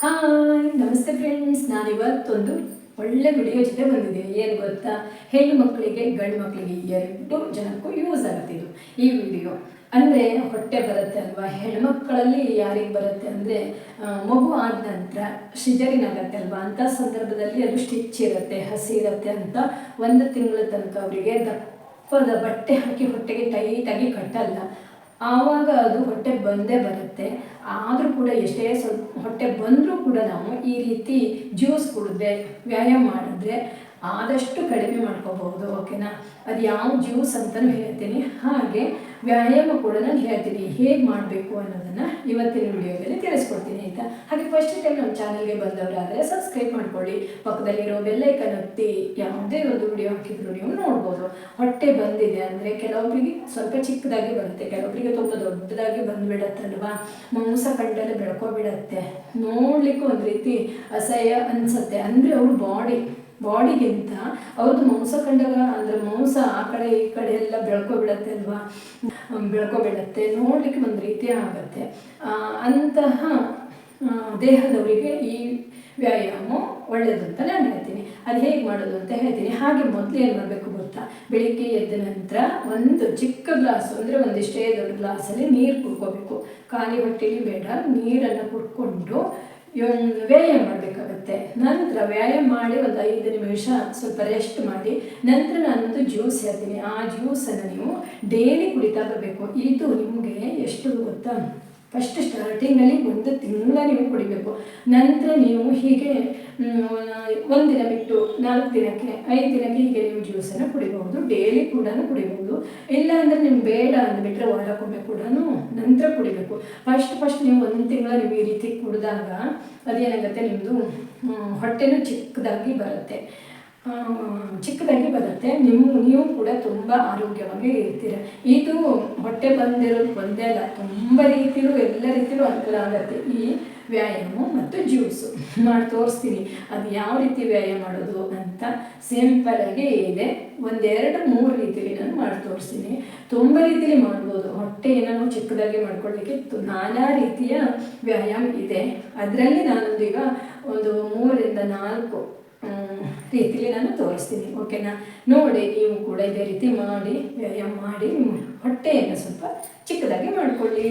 Hi ನಮಸ್ತೆ friends, ನಾನಿವತ್ತೊಂದು ಒಳ್ಳೆ video ಜೊತೆ ಬಂದಿದ್ದೀನಿ. ಏನು ಗೊತ್ತಾ, ಹೆಣ್ಣು ಮಕ್ಕಳಿಗೆ ಗಂಡು ಮಕ್ಕಳಿಗೆ ಎರಡು ಜನಕ್ಕೂ ಯೂಸ್ ಆಗುತ್ತೆ ಈ ವಿಡಿಯೋ. ಅಂದರೆ ಹೊಟ್ಟೆ ಬರುತ್ತೆ ಅಲ್ವಾ, ಹೆಣ್ಮಕ್ಕಳಲ್ಲಿ ಯಾರಿಗೆ ಬರುತ್ತೆ ಅಂದರೆ ಮಗು ಆದ ನಂತರ ಸಿಜರಿನ್ ಆಗುತ್ತೆ ಅಲ್ವಾ, ಅಂಥ ಸಂದರ್ಭದಲ್ಲಿ ಅದು ಸ್ಟಿಚ್ ಇರುತ್ತೆ, ಹಸಿ ಇರುತ್ತೆ ಅಂತ 1 ತಿಂಗಳ ತನಕ ಅವರಿಗೆ ದಪ್ಪದ ಬಟ್ಟೆ ಹಾಕಿ ಹೊಟ್ಟೆಗೆ ಟೈಟಾಗಿ ಕಟ್ಟಲ್ಲ. ಆವಾಗ ಅದು ಹೊಟ್ಟೆ ಬಂದೇ ಬರುತ್ತೆ. ಆದರೂ ಕೂಡ ಎಷ್ಟೇ ಸ್ವಲ್ಪ ಹೊಟ್ಟೆ ಬಂದರೂ ಕೂಡ ನಾವು ಈ ರೀತಿ ಜ್ಯೂಸ್ ಕುಡಿದ್ರೆ, ವ್ಯಾಯಾಮ ಮಾಡಿದ್ರೆ ಆದಷ್ಟು ಕಡಿಮೆ ಮಾಡ್ಕೋಬಹುದು. ಓಕೆನಾ? ಅದು ಯಾವ ಜ್ಯೂಸ್ ಅಂತಲೂ ಹೇಳ್ತೀನಿ, ಹಾಗೆ ವ್ಯಾಯಾಮ ಕೂಡ ನಾನು ಹೇಳ್ತೀನಿ ಹೇಗೆ ಮಾಡಬೇಕು ಅನ್ನೋದನ್ನು ಇವತ್ತಿನ ವಿಡಿಯೋದಲ್ಲಿ ತಿಳಿಸ್ಕೊಡ್ತೀನಿ ಆಯಿತಾ. ಹಾಗೆ ಫಸ್ಟ್ ಟೈಮ್ ನಮ್ಮ ಚಾನಲ್ಗೆ ಬಂದವರಾದರೆ ಸಬ್ಸ್ಕ್ರೈಬ್ ಮಾಡ್ಕೊಳ್ಳಿ, ಪಕ್ಕದಲ್ಲಿರೋ ಬೆಲ್ಲೈಕನ್ ಒತ್ತಿ ಯಾವುದೇ ಒಂದು ವಿಡಿಯೋ ಹಾಕಿದ್ರು ನೀವು ನೋಡ್ಬೋದು. ಹೊಟ್ಟೆ ಬಂದಿದೆ ಅಂದರೆ ಕೆಲವೊಬ್ಬರಿಗೆ ಸ್ವಲ್ಪ ಚಿಕ್ಕದಾಗಿ ಬರುತ್ತೆ, ಕೆಲವೊಬ್ಬರಿಗೆ ತುಂಬ ದೊಡ್ಡದಾಗಿ ಬಂದುಬಿಡತ್ತಲ್ವಾ, ಮಾಂಸಖಂಡಲ್ಲಿ ಬೆಳ್ಕೊಬಿಡತ್ತೆ, ನೋಡಲಿಕ್ಕೂ ಒಂದು ರೀತಿ ಅಸಹ್ಯ ಅನಿಸುತ್ತೆ. ಅಂದರೆ ಅವ್ರ ಬಾಡಿಗಿಂತ ಅವ್ರದ್ದು ಮಾಂಸಖಂಡ ಅಂದರೆ ಮಾಂಸ ಆ ಕಡೆ ಈ ಕಡೆ ಎಲ್ಲ ಬೆಳ್ಕೊಬಿಡತ್ತೆ ಅಲ್ವಾ, ಬೆಳ್ಕೊಬಿಡತ್ತೆ, ನೋಡಲಿಕ್ಕೆ ಒಂದು ರೀತಿ ಆಗುತ್ತೆ. ಅಂತಹ ದೇಹದವರಿಗೆ ಈ ವ್ಯಾಯಾಮ ಒಳ್ಳೆಯದು ಅಂತ ನಾನು ಹೇಳ್ತೀನಿ. ಅದು ಹೇಗೆ ಮಾಡೋದು ಅಂತ ಹೇಳ್ತೀನಿ. ಹಾಗೆ ಮೊದಲು ಏನು ಮಾಡಬೇಕು ಗೊತ್ತಾ, ಬೆಳಿಗ್ಗೆ ಎದ್ದ ನಂತರ ಒಂದು ಚಿಕ್ಕ ಗ್ಲಾಸು ಅಂದರೆ ಒಂದಿಷ್ಟೇ ದೊಡ್ಡ ಗ್ಲಾಸಲ್ಲಿ ನೀರು ಕುಡ್ಕೋಬೇಕು. ಖಾಲಿ ಹೊಟ್ಟೆಲಿ ಬೇಡ, ನೀರನ್ನು ಕುಡ್ಕೊಂಡು ವ್ಯಾಯಾಮ ಮಾಡಬೇಕಾಗತ್ತೆ. ನಂತರ ವ್ಯಾಯಾಮ ಮಾಡಿ ಒಂದು 5 ನಿಮಿಷ ಸ್ವಲ್ಪ ರೆಸ್ಟ್ ಮಾಡಿ ನಂತರ ನಾನೊಂದು ಜ್ಯೂಸ್ ಹೇಳ್ತೀನಿ. ಆ ಜ್ಯೂಸನ್ನು ನೀವು ಡೈಲಿ ಕುಡಿತಾ ಬರಬೇಕು. ಇದು ನಿಮಗೆ ಎಷ್ಟು ಗೊತ್ತಾ, ಫಸ್ಟ್ ಸ್ಟಾರ್ಟಿಂಗಲ್ಲಿ 1 ತಿಂಗಳ ನೀವು ಕುಡಿಬೇಕು. ನಂತರ ನೀವು ಹೀಗೆ 1 ದಿನ ಬಿಟ್ಟು 4 ದಿನಕ್ಕೆ 5 ದಿನಕ್ಕೆ ಹೀಗೆ ನೀವು ಜ್ಯೂಸನ್ನು ಕುಡಿಬಹುದು. ಡೈಲಿ ಕೂಡ ಕುಡಿಬಹುದು. ಇಲ್ಲ ಅಂದರೆ ನಿಮ್ಗೆ ಬೇಡ ಅಂದುಬಿಟ್ರೆ ವಾರಕ್ಕೊಮ್ಮೆ ಕೂಡ ನಂತರ ಕುಡಿಬೇಕು. ಫಸ್ಟ್ ನೀವು 1 ತಿಂಗಳ ನೀವು ಈ ರೀತಿ ಕುಡಿದಾಗ ಅದೇನಾಗುತ್ತೆ, ನಿಮ್ಮದು ಹೊಟ್ಟೆನೂ ಚಿಕ್ಕದಾಗಿ ಬರುತ್ತೆ. ನೀವು ಕೂಡ ತುಂಬ ಆರೋಗ್ಯವಾಗಿ ಇರ್ತೀರ. ಇದು ಹೊಟ್ಟೆ ಬಂದಿರೋದು ಒಂದೇ ಅಲ್ಲ, ತುಂಬ ರೀತಿಯೂ ಎಲ್ಲ ರೀತಿಯೂ ಅನುಕೂಲ ಆಗುತ್ತೆ ಈ ವ್ಯಾಯಾಮ ಮತ್ತು ಜ್ಯೂಸು. ಮಾಡಿ ತೋರಿಸ್ತೀನಿ ಅದು ಯಾವ ರೀತಿ ವ್ಯಾಯಾಮ ಮಾಡೋದು ಅಂತ. ಸಿಂಪಲಾಗಿ ಇದೆ, 1-2-3 ರೀತಿಯಲ್ಲಿ ನಾನು ಮಾಡಿ ತೋರಿಸ್ತೀನಿ. ತುಂಬ ರೀತಿಯಲ್ಲಿ ಮಾಡ್ಬೋದು. ಹೊಟ್ಟೆ ಏನಾದ್ರು ಚಿಕ್ಕದಾಗಿ ಮಾಡ್ಕೊಳ್ಳಿಕ್ಕೆ ನಾನಾ ರೀತಿಯ ವ್ಯಾಯಾಮ ಇದೆ. ಅದರಲ್ಲಿ ನಾನೊಂದೀಗ ಒಂದು 3-4 ರೀತಿಯಲ್ಲಿ ನಾನು ತೋರಿಸ್ತೀನಿ. ಓಕೆನಾ? ನೋಡಿ, ನೀವು ಕೂಡ ಇದೇ ರೀತಿ ಮಾಡಿ ವ್ಯಾಯಾಮ ಮಾಡಿ ನಿಮ್ಮ ಹೊಟ್ಟೆಯನ್ನು ಸ್ವಲ್ಪ ಚಿಕ್ಕದಾಗಿ ಮಾಡಿಕೊಳ್ಳಿ.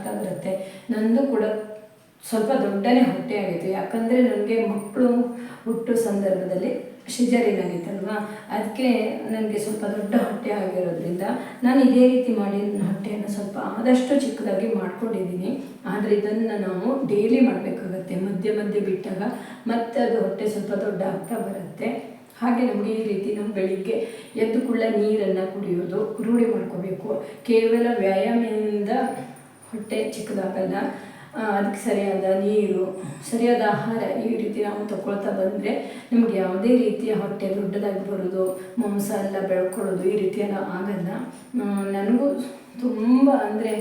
ಆಗ್ತಾ ಬರುತ್ತೆ. ನಂದು ಕೂಡ ಸ್ವಲ್ಪ ದೊಡ್ಡನೇ ಹೊಟ್ಟೆ ಆಗಿತ್ತು, ಯಾಕಂದರೆ ನನಗೆ ಮಕ್ಕಳು ಹುಟ್ಟೋ ಸಂದರ್ಭದಲ್ಲಿ ಸಿಜರಿನ್ ಆಗಿತ್ತಲ್ವ, ಅದಕ್ಕೆ ನನಗೆ ಸ್ವಲ್ಪ ದೊಡ್ಡ ಹೊಟ್ಟೆ ಆಗಿರೋದ್ರಿಂದ ನಾನು ಇದೇ ರೀತಿ ಮಾಡಿ ನನ್ನ ಹೊಟ್ಟೆಯನ್ನು ಸ್ವಲ್ಪ ಆದಷ್ಟು ಚಿಕ್ಕದಾಗಿ ಮಾಡ್ಕೊಂಡಿದ್ದೀನಿ. ಆದರೆ ಇದನ್ನು ನಾವು ಡೈಲಿ ಮಾಡಬೇಕಾಗತ್ತೆ, ಮಧ್ಯೆ ಮಧ್ಯೆ ಬಿಟ್ಟಾಗ ಮತ್ತೆ ಅದು ಹೊಟ್ಟೆ ಸ್ವಲ್ಪ ದೊಡ್ಡ ಆಗ್ತಾ ಬರುತ್ತೆ. ಹಾಗೆ ನಮಗೆ ಈ ರೀತಿ ನಾವು ಬೆಳಿಗ್ಗೆ ಎದ್ದು ಕೂಡ ನೀರನ್ನು ಕುಡಿಯೋದು ರೂಢಿ ಮಾಡ್ಕೋಬೇಕು. ಕೇವಲ ವ್ಯಾಯಾಮದಿಂದ ಹೊಟ್ಟೆ ಚಿಕ್ಕದಾಗಲ್ಲ, ಅದಕ್ಕೆ ಸರಿಯಾದ ನೀರು, ಸರಿಯಾದ ಆಹಾರ ಈ ರೀತಿ ನಾವು ತಗೊಳ್ತಾ ಬಂದರೆ ನಮಗೆ ಯಾವುದೇ ರೀತಿಯ ಹೊಟ್ಟೆ ದೊಡ್ಡದಾಗಿ ಬರೋದು, ಮಾಂಸ ಎಲ್ಲ ಬೆಳ್ಕೊಳ್ಳೋದು ಈ ರೀತಿಯೆಲ್ಲ ಆಗಲ್ಲ. ನನಗೂ ತುಂಬ ಅಂದರೆ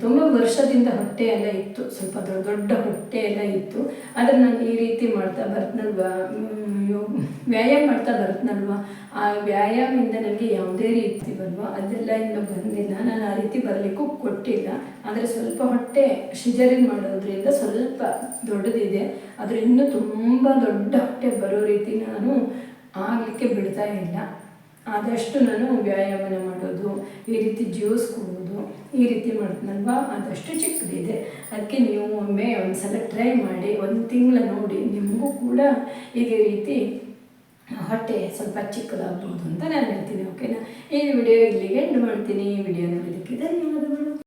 ತುಂಬ ವರ್ಷದಿಂದ ಹೊಟ್ಟೆ ಎಲ್ಲ ಇತ್ತು, ಸ್ವಲ್ಪ ದೊಡ್ಡ ದೊಡ್ಡ ಹೊಟ್ಟೆ ಎಲ್ಲ ಇತ್ತು. ಆದರೆ ನಾನು ಈ ರೀತಿ ಮಾಡ್ತಾ ಬರ್ತನಲ್ವ, ವ್ಯಾಯಾಮ ಮಾಡ್ತಾ ಬರ್ತನಲ್ವ, ಆ ವ್ಯಾಯಾಮದಿಂದ ನನಗೆ ಯಾವುದೇ ರೀತಿ ಬಲ್ವ ಅದೆಲ್ಲ ಇನ್ನೂ ಬಂದಿಲ್ಲ, ನಾನು ಆ ರೀತಿ ಬರಲಿಕ್ಕೂ ಕೊಟ್ಟಿಲ್ಲ. ಆದರೆ ಸ್ವಲ್ಪ ಹೊಟ್ಟೆ ಸಿಜರಿನ್ ಮಾಡೋದ್ರಿಂದ ಸ್ವಲ್ಪ ದೊಡ್ಡದಿದೆ, ಆದರೆ ಇನ್ನೂ ತುಂಬ ದೊಡ್ಡ ಹೊಟ್ಟೆ ಬರೋ ರೀತಿ ನಾನು ಆಗಲಿಕ್ಕೆ ಬಿಡ್ತಾ ಇಲ್ಲ. ಆದಷ್ಟು ನಾನು ವ್ಯಾಯಾಮನ ಮಾಡೋದು, ಈ ರೀತಿ ಜ್ಯೂಸ್ ಕುಡಿಯೋದು ಈ ರೀತಿ ಮಾಡ್ತೀನಲ್ವ, ಆದಷ್ಟು ಚಿಕ್ಕದಿದೆ. ಅದಕ್ಕೆ ನೀವು ಒಮ್ಮೆ ಒಂದು ಸಲ ಟ್ರೈ ಮಾಡಿ, ಒಂದು ತಿಂಗಳ ನೋಡಿ, ನಿಮಗೂ ಕೂಡ ಇದೇ ರೀತಿ ಹೊಟ್ಟೆ ಸ್ವಲ್ಪ ಚಿಕ್ಕದಾಗ್ಬೋದು ಅಂತ ನಾನು ಹೇಳ್ತೀನಿ. ಓಕೆನಾ? ಈ ವಿಡಿಯೋ ಇಲ್ಲಿಗೆ ಎಂಡ್ ಮಾಡ್ತೀನಿ. ಈ ವಿಡಿಯೋ ನೋಡೋದಕ್ಕೆ ಧನ್ಯವಾದಗಳು.